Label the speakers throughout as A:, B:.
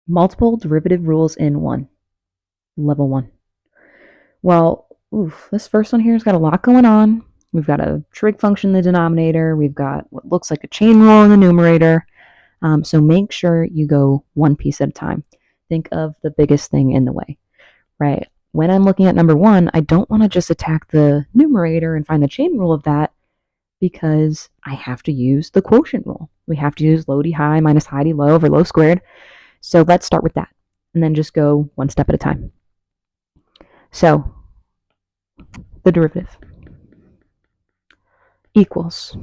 A: Multiple derivative rules in one. Level 1. Well, this first one here has got a lot going on. We've got a trig function in the denominator. We've got what looks like a chain rule in the numerator. So make sure you go one piece at a time. Think of the biggest thing in the way, right? When I'm looking at number 1, I don't want to just attack the numerator and find the chain rule of that, because I have to use the quotient rule. We have to use low d high minus high d low over low squared. So let's start with that and then just go one step at a time. So the derivative equals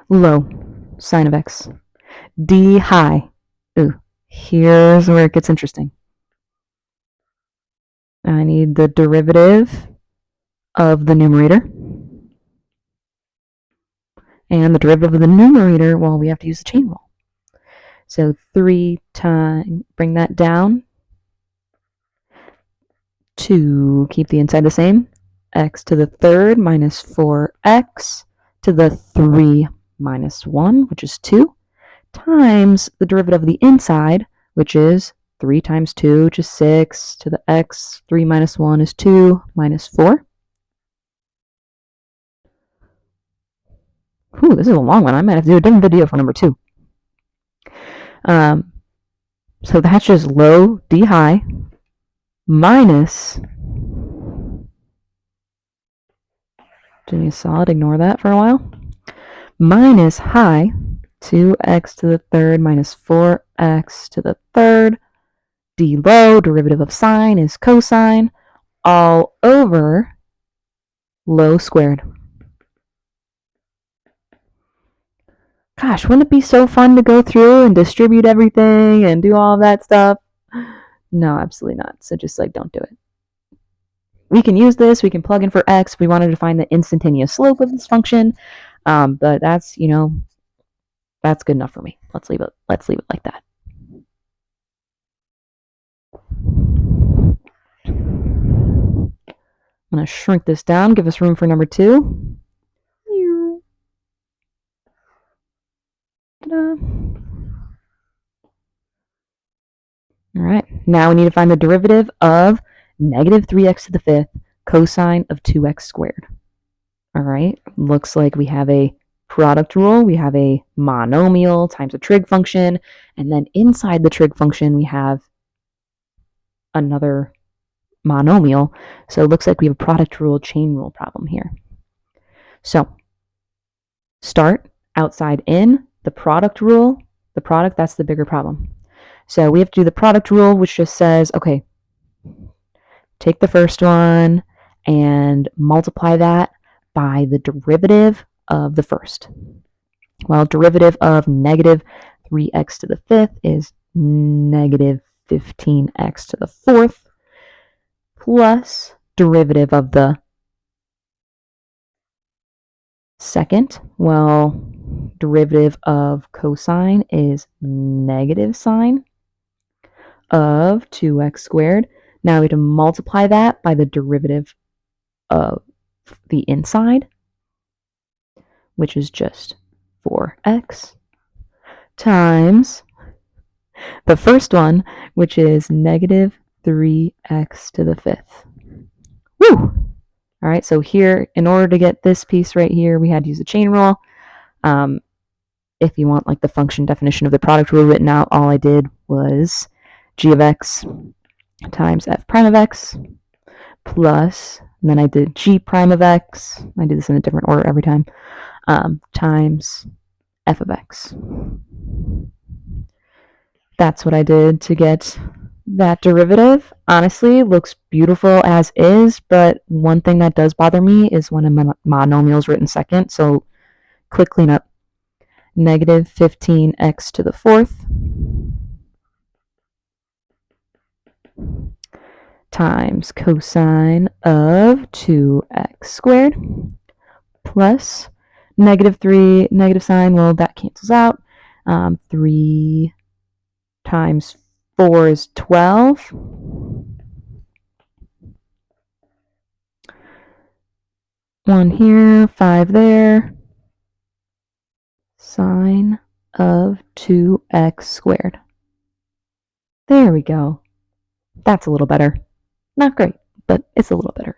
A: low sine of x d high. Ooh, here's where it gets interesting. I need the derivative of the numerator. And the derivative of the numerator, well, we have to use the chain rule. So 3 times, bring that down to keep the inside the same. X to the third minus 4x to the 3 minus 1, which is 2, times the derivative of the inside, which is 3 times 2, which is 6, to the x, 3 minus 1 is 2, minus 4. Ooh, this is a long one. I might have to do a different video for number 2. So that's just low d high minus, do me a solid, ignore that for a while, minus high 2x to the third minus 4x to the third, d low, derivative of sine is cosine, all over low squared. Gosh, wouldn't it be so fun to go through and distribute everything and do all of that stuff? No, absolutely not. So just don't do it. We can use this. We can plug in for x if we wanted to find the instantaneous slope of this function. But that's, that's good enough for me. Let's leave it like that. I'm going to shrink this down, give us room for number 2. Ta-da. All right, now we need to find the derivative of negative 3x to the 5th cosine of 2x squared. All right, looks like we have a product rule, we have a monomial times a trig function, and then inside the trig function we have another monomial. So it looks like we have a product rule chain rule problem here. So start outside in, the product rule, the product, that's the bigger problem. So we have to do the product rule, which just says, okay, take the first one and multiply that by the derivative of the first. Well, derivative of negative 3x to the 5th is negative 15x to the 4th plus derivative of the second. Well, derivative of cosine is negative sine of 2x squared. Now we have to multiply that by the derivative of the inside, which is just 4x, times the first one, which is negative 3x to the 5th. Woo! All right, so here, in order to get this piece right here, we had to use the chain rule. If you want the function definition of the product rule written out, all I did was g of x times f prime of x plus, and then I did g prime of x, I do this in a different order every time, times f of x. That's what I did to get that derivative. Honestly, looks beautiful as is, but one thing that does bother me is when a monomial is written second, so quick cleanup. Negative 15x to the 4th times cosine of 2x squared plus negative 3, negative sign, well, that cancels out. 3 times 4 is 12. 1 here, 5 there. Sine of 2x squared. There we go. That's a little better. Not great, but it's a little better.